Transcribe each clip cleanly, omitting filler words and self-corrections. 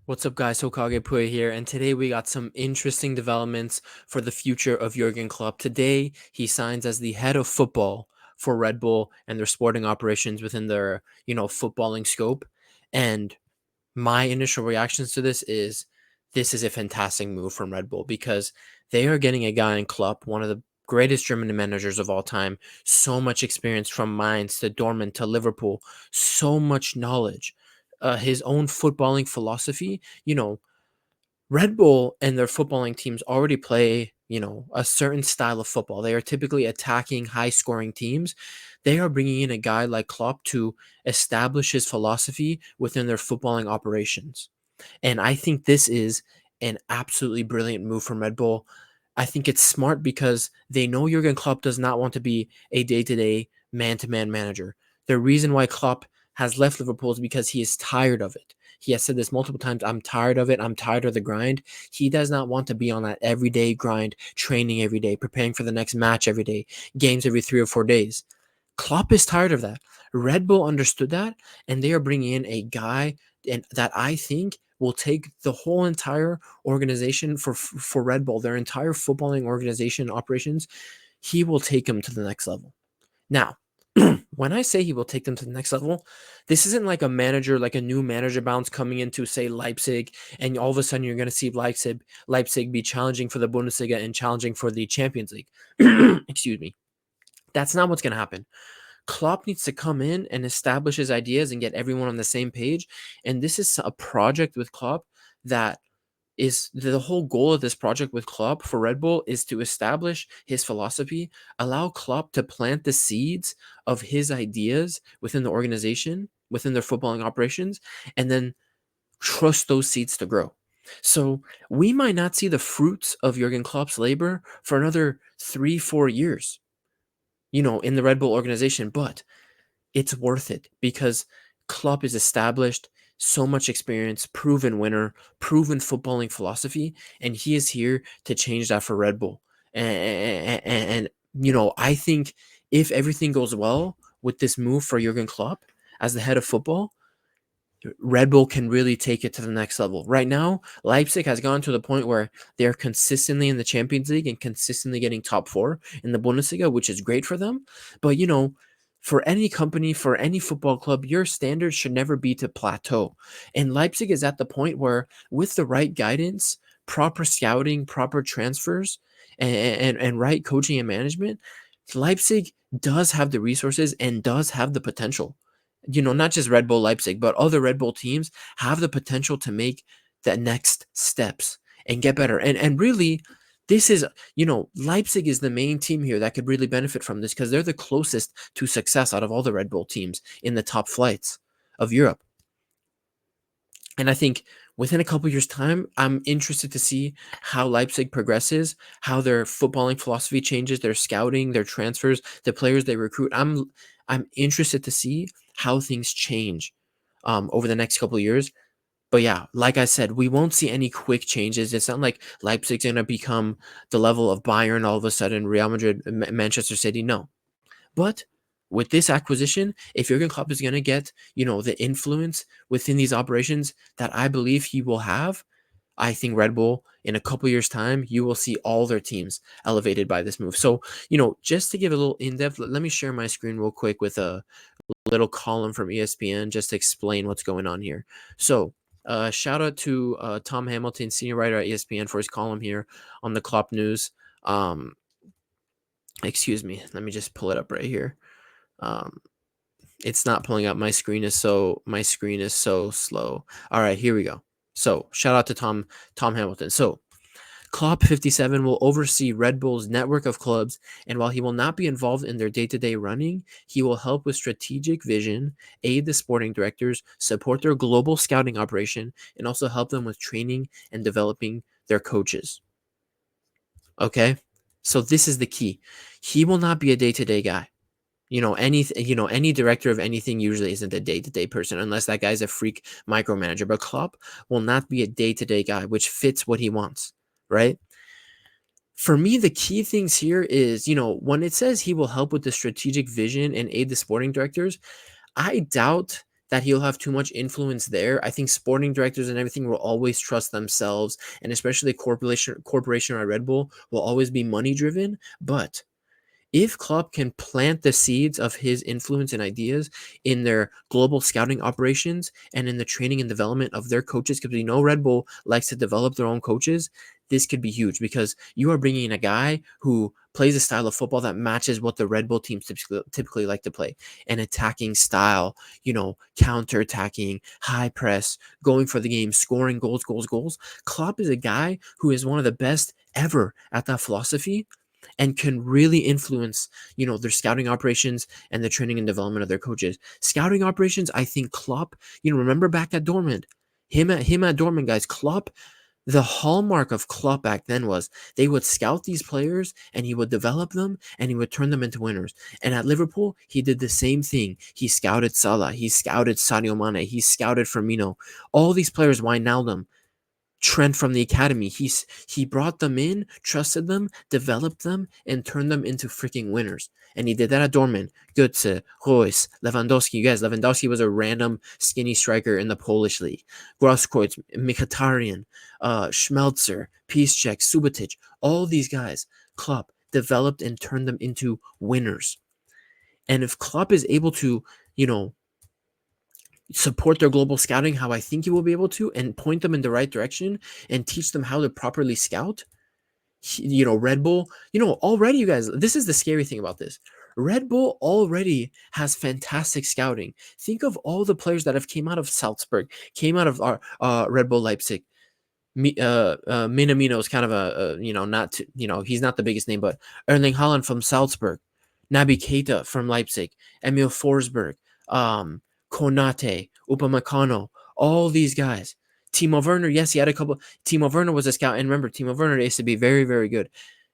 What's up, guys? Hokage Pui here, and today we got some interesting developments for the future of Jürgen Klopp. Today, he signs as the head of football for Red Bull and their sporting operations within their, footballing scope. And my initial reactions to this is a fantastic move from Red Bull because they are getting a guy in Klopp, one of the greatest German managers of all time, so much experience from Mainz to Dortmund to Liverpool, so much knowledge, his own footballing philosophy. Red Bull and their footballing teams already play, a certain style of football. They are typically attacking, high scoring teams. They are bringing in a guy like Klopp to establish his philosophy within their footballing operations. And I think this is an absolutely brilliant move from Red Bull. I think it's smart because they know Jurgen Klopp does not want to be a day-to-day man-to-man manager. The reason why Klopp has left Liverpool is because he is tired of it. He has said this multiple times. I'm tired of it. I'm tired of the grind. He does not want to be on that everyday grind, training every day, preparing for the next match every day, games every 3 or 4 days. Klopp is tired of that. Red Bull understood that, and they are bringing in a guy and that I think will take the whole entire organization for Red Bull, their entire footballing organization operations. He will take them to the next level. Now, when I say he will take them to the next level, this isn't like a manager, like a new manager bounce coming into, say, Leipzig, and all of a sudden you're going to see Leipzig be challenging for the Bundesliga and challenging for the Champions League. Excuse me. That's not what's going to happen. Klopp needs to come in and establish his ideas and get everyone on the same page. And this is a project with Klopp that is the whole goal of this project with Klopp for Red Bull is to establish his philosophy, allow Klopp to plant the seeds of his ideas within the organization, within their footballing operations, and then trust those seeds to grow. So we might not see the fruits of Jurgen Klopp's labor for another 3, 4 years, in the Red Bull organization, but it's worth it because Klopp is established, so much experience, proven winner, proven footballing philosophy, and he is here to change that for Red Bull. And I think if everything goes well with this move for Jurgen Klopp as the head of football, Red Bull can really take it to the next level. Right now, Leipzig has gone to the point where they're consistently in the Champions League and consistently getting top four in the Bundesliga, which is great for them. But, for any company, for any football club, your standards should never be to plateau. And Leipzig is at the point where, with the right guidance, proper scouting, proper transfers, and right coaching and management, Leipzig does have the resources and does have the potential. Not just Red Bull Leipzig, but other Red Bull teams have the potential to make the next steps and get better. And really, this is, Leipzig is the main team here that could really benefit from this because they're the closest to success out of all the Red Bull teams in the top flights of Europe. And I think within a couple years' time, I'm interested to see how Leipzig progresses, how their footballing philosophy changes, their scouting, their transfers, the players they recruit. I'm interested to see how things change over the next couple of years. But yeah, like I said, we won't see any quick changes. It's not like Leipzig's going to become the level of Bayern all of a sudden, Real Madrid, Manchester City. No, but with this acquisition, if Jurgen Klopp is going to get, the influence within these operations that I believe he will have, I think Red Bull in a couple years' time, you will see all their teams elevated by this move. So, just to give a little in depth, let me share my screen real quick with a little column from ESPN just to explain what's going on here. So, shout out to Tom Hamilton, senior writer at ESPN, for his column here on the Klopp news. Excuse me, let me just pull it up right here. Um, it's not pulling up. My screen is so slow. All right, here we go. So shout out to Tom Hamilton. So Klopp 57 will oversee Red Bull's network of clubs, and while he will not be involved in their day-to-day running, he will help with strategic vision, aid the sporting directors, support their global scouting operation, and also help them with training and developing their coaches. Okay? So this is the key. He will not be a day-to-day guy. Any director of anything usually isn't a day-to-day person unless that guy's a freak micromanager. But Klopp will not be a day-to-day guy, which fits what he wants, right? For me, the key things here is, when it says he will help with the strategic vision and aid the sporting directors, I doubt that he'll have too much influence there. I think sporting directors and everything will always trust themselves, and especially corporation or Red Bull will always be money driven. But if Klopp can plant the seeds of his influence and ideas in their global scouting operations and in the training and development of their coaches, because we know Red Bull likes to develop their own coaches, this could be huge because you are bringing in a guy who plays a style of football that matches what the Red Bull teams typically like to play, an attacking style, counter attacking, high press, going for the game, scoring goals, goals, goals. Klopp is a guy who is one of the best ever at that philosophy and can really influence, their scouting operations and the training and development of their coaches. Scouting operations, I think Klopp, remember back at Dortmund, him at Dortmund, guys, Klopp, the hallmark of Klopp back then was they would scout these players and he would develop them and he would turn them into winners. And at Liverpool, he did the same thing. He scouted Salah, he scouted Sadio Mane, he scouted Firmino, all these players, Wijnaldum, Trent from the academy. He brought them in, trusted them, developed them, and turned them into freaking winners. And he did that at Dortmund. Götze, Reus, Lewandowski. You guys, Lewandowski was a random skinny striker in the Polish league. Grosskreutz, Mkhitaryan, Schmelzer, Piszczek, Subotic. All these guys, Klopp developed and turned them into winners. And if Klopp is able to, support their global scouting how I think he will be able to, and point them in the right direction and teach them how to properly scout, Red Bull, already, you guys, this is the scary thing about this. Red Bull already has fantastic scouting. Think of all the players that have came out of Salzburg, came out of our Red Bull Leipzig. Minamino is kind of he's not the biggest name, but Erling Haaland from Salzburg, Naby Keita from Leipzig, Emil Forsberg, Konate, Upamecano, all these guys. Timo Werner, yes, he had a couple. Timo Werner was a scout, and remember, Timo Werner used to be very, very good.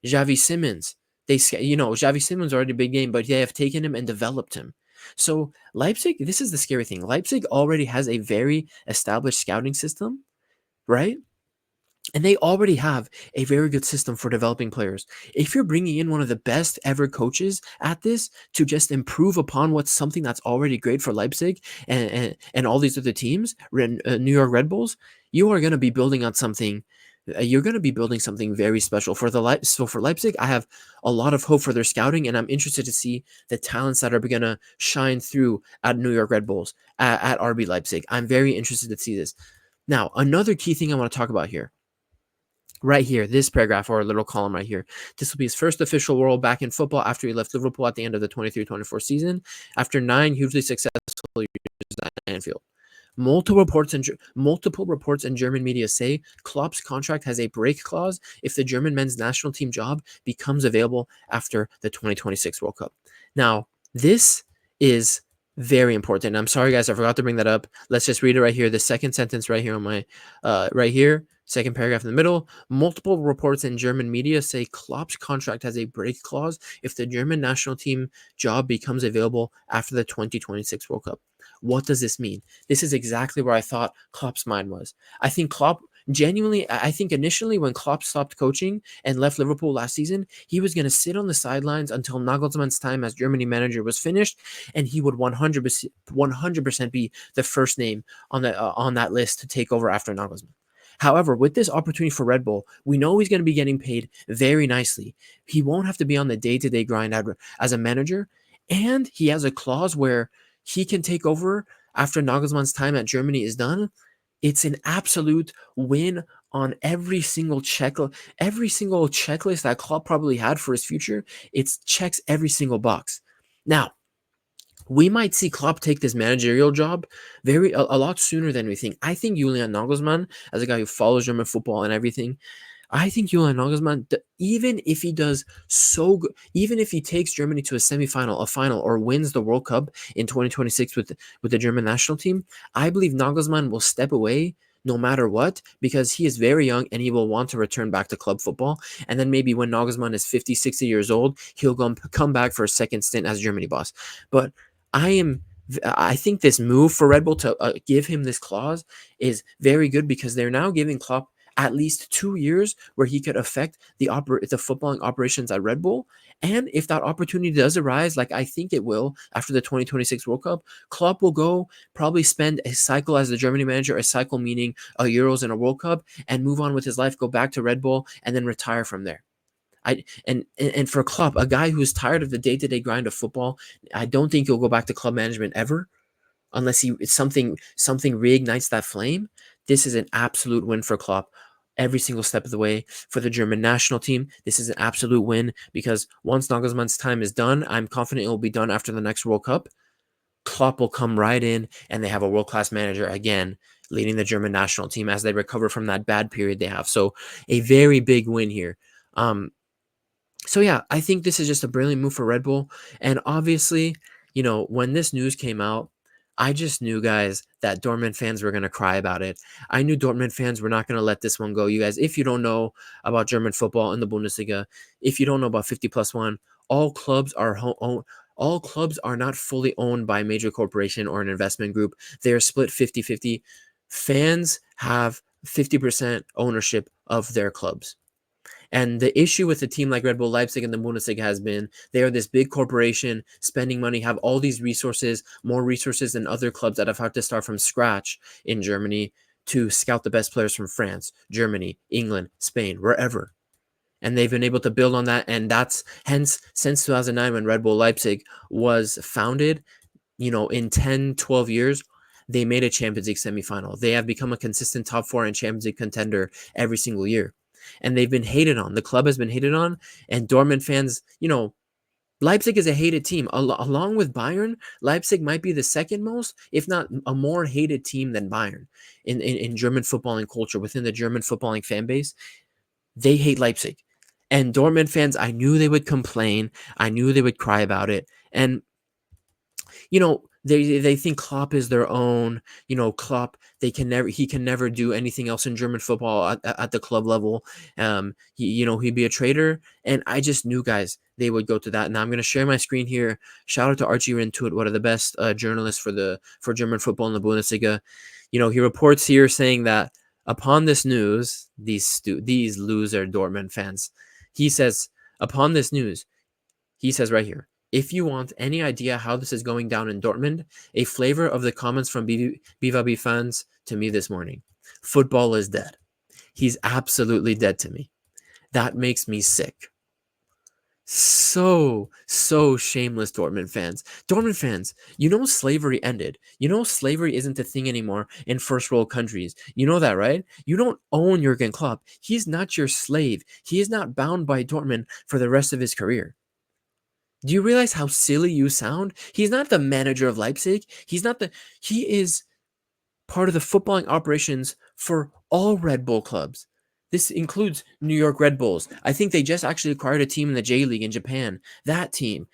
Xavi Simons, Xavi Simons already a big game, but they have taken him and developed him. So Leipzig, this is the scary thing. Leipzig already has a very established scouting system, right? And they already have a very good system for developing players. If you're bringing in one of the best ever coaches at this to just improve upon what's something that's already great for Leipzig and all these other teams, New York Red Bulls, you are going to be building on something. You're going to be building something very special for for Leipzig. I have a lot of hope for their scouting, and I'm interested to see the talents that are going to shine through at New York Red Bulls at RB Leipzig. I'm very interested to see this. Now, another key thing I want to talk about here. Right here, this paragraph or a little column right here. This will be his first official role back in football after he left Liverpool at the end of the 23-24 season, after 9 hugely successful years at Anfield. Multiple reports in German media say Klopp's contract has a break clause if the German men's national team job becomes available after the 2026 World Cup. Now, this is very important. I'm sorry, guys, I forgot to bring that up. Let's just read it right here. The second sentence right here on my right here. Second paragraph in the middle. Multiple reports in German media say Klopp's contract has a break clause if the German national team job becomes available after the 2026 World Cup. What does this mean? This is exactly where I thought Klopp's mind was. I think initially when Klopp stopped coaching and left Liverpool last season, he was going to sit on the sidelines until Nagelsmann's time as Germany manager was finished, and he would 100% be the first name on that list to take over after Nagelsmann. However, with this opportunity for Red Bull, we know he's going to be getting paid very nicely. He won't have to be on the day-to-day grind as a manager, and he has a clause where he can take over after Nagelsmann's time at Germany is done. It's an absolute win on every single checklist that Klopp probably had for his future. It checks every single box. Now, we might see Klopp take this managerial job a lot sooner than we think. I think Julian Nagelsmann, as a guy who follows German football and everything, I think Julian Nagelsmann, even if he does so good, even if he takes Germany to a semifinal, a final, or wins the World Cup in 2026 with the German national team, I believe Nagelsmann will step away no matter what, because he is very young and he will want to return back to club football. And then maybe when Nagelsmann is 50, 60 years old, he'll come back for a second stint as Germany boss. But I think this move for Red Bull to give him this clause is very good, because they're now giving Klopp at least 2 years where he could affect the footballing operations at Red Bull. And if that opportunity does arise, like I think it will after the 2026 World Cup, Klopp will go probably spend a cycle as the Germany manager, a cycle meaning a Euros and a World Cup, and move on with his life, go back to Red Bull, and then retire from there. And for Klopp, a guy who's tired of the day-to-day grind of football, I don't think he'll go back to club management ever, unless something reignites that flame. This is an absolute win for Klopp every single step of the way. For the German national team, this is an absolute win because once Nagelsmann's time is done, I'm confident it will be done after the next World Cup. Klopp will come right in, and they have a world-class manager again leading the German national team as they recover from that bad period they have. So a very big win here. So yeah, I think this is just a brilliant move for Red Bull. And obviously, when this news came out, I just knew, guys, that Dortmund fans were going to cry about it. I knew Dortmund fans were not going to let this one go. You guys, if you don't know about German football in the Bundesliga, if you don't know about 50+1, all clubs are all clubs are not fully owned by a major corporation or an investment group. They are split 50-50. Fans have 50% ownership of their clubs. And the issue with a team like Red Bull Leipzig and the Bundesliga has been they are this big corporation spending money, have all these resources, more resources than other clubs that have had to start from scratch in Germany to scout the best players from France, Germany, England, Spain, wherever. And they've been able to build on that. And that's hence since 2009 when Red Bull Leipzig was founded, in 10, 12 years, they made a Champions League semifinal. They have become a consistent top four and Champions League contender every single year. And they've been hated on. The club has been hated on. And Dortmund fans, Leipzig is a hated team. Along with Bayern, Leipzig might be the second most, if not a more hated team than Bayern in German footballing culture, within the German footballing fan base. They hate Leipzig. And Dortmund fans, I knew they would complain. I knew they would cry about it. And they think Klopp is their own. Klopp, he can never do anything else in German football at the club level. He'd be a traitor. And I just knew, guys, they would go to that. Now I'm going to share my screen here. Shout out to Archie Rintuit, one of the best journalists for German football in the Bundesliga. He reports here saying that upon this news, these loser Dortmund fans, he says, upon this news, he says right here, if you want any idea how this is going down in Dortmund, a flavor of the comments from BVB fans to me this morning. Football is dead. He's absolutely dead to me. That makes me sick. So shameless, Dortmund fans. Dortmund fans, slavery ended. Slavery isn't a thing anymore in first world countries. You know that, right? You don't own Jürgen Klopp. He's not your slave. He is not bound by Dortmund for the rest of his career. Do you realize how silly you sound? He's not the manager of Leipzig. He is part of the footballing operations for all Red Bull clubs. This includes New York Red Bulls. I think they just actually acquired a team in the J League in Japan. That team,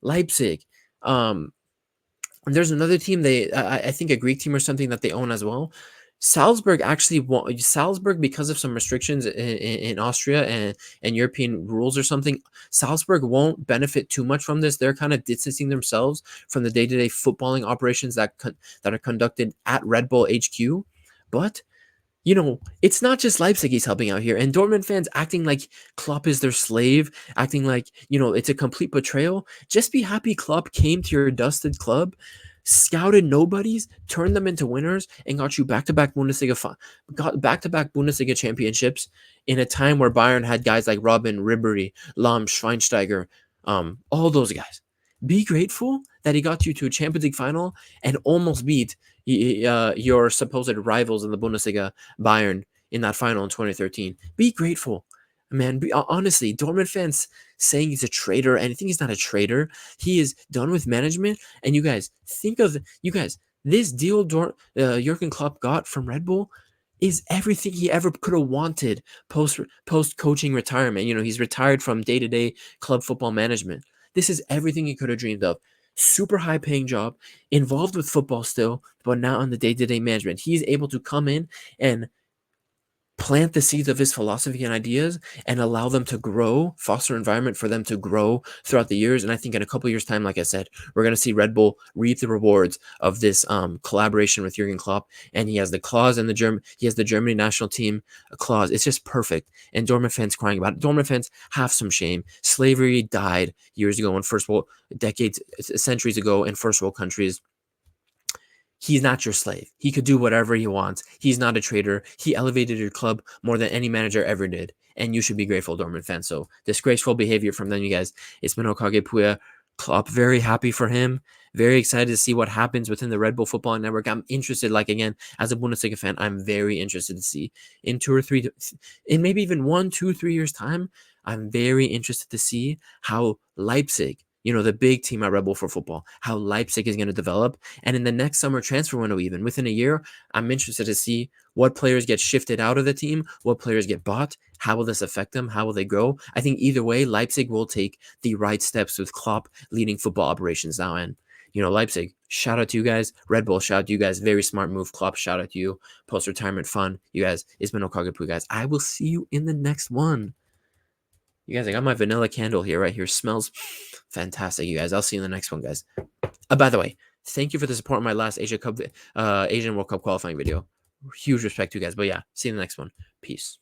Leipzig. There's another team I think a Greek team or something that they own as well. Salzburg because of some restrictions in Austria and European rules or something, Salzburg won't benefit too much from this. They're kind of distancing themselves from the day-to-day footballing operations that are conducted at Red Bull HQ. But it's not just Leipzig he's helping out here. And Dortmund fans acting like Klopp is their slave, acting like, it's a complete betrayal. Just be happy Klopp came to your dusted club, scouted nobodies, turned them into winners, and got you back-to-back Bundesliga championships in a time where Bayern had guys like Robben, Ribery, Lahm, Schweinsteiger, all those guys. Be grateful that he got you to a Champions League final and almost beat your supposed rivals in the Bundesliga, Bayern, in that final in 2013. Be grateful, man. Honestly, Dortmund fans saying he's a traitor, and I think he's not a traitor. He is done with management. And you guys, this deal Jürgen Klopp got from Red Bull is everything he ever could have wanted post coaching retirement. He's retired from day-to-day club football management. This is everything he could have dreamed of. Super high paying job, involved with football still, but now on the day-to-day management. He's able to come in and plant the seeds of his philosophy and ideas and allow them to grow, foster environment for them to grow throughout the years. And I think in a couple years' time, like I said, we're going to see Red Bull reap the rewards of this collaboration with Jürgen Klopp. And he has the clause in he has the Germany national team clause. It's just perfect. And Dortmund fans crying about it. Dortmund fans have some shame. Slavery died years ago in first world, decades, centuries ago in first world countries. He's not your slave. He could do whatever he wants. He's not a traitor. He elevated your club more than any manager ever did. And you should be grateful, Dortmund fans. So disgraceful behavior from them, you guys. It's been Okage Puya. Klopp, very happy for him. Very excited to see what happens within the Red Bull Football Network. I'm interested, like again, as a Bundesliga fan, I'm very interested to see in 2 or 3, in maybe even 1, 2, 3 years time. I'm very interested to see how Leipzig, the big team at Red Bull for football, how Leipzig is going to develop. And in the next summer transfer window, even within a year, I'm interested to see what players get shifted out of the team, what players get bought, how will this affect them, how will they grow. I think either way, Leipzig will take the right steps with Klopp leading football operations now. And, Leipzig, shout out to you guys. Red Bull, shout out to you guys. Very smart move. Klopp, shout out to you. Post-retirement fun. You guys, it's been Okagapu, guys. I will see you in the next one. You guys, I got my vanilla candle here, right here. Smells fantastic, you guys. I'll see you in the next one, guys. By the way, thank you for the support on my last Asian World Cup qualifying video. Huge respect to you guys. But yeah, see you in the next one. Peace.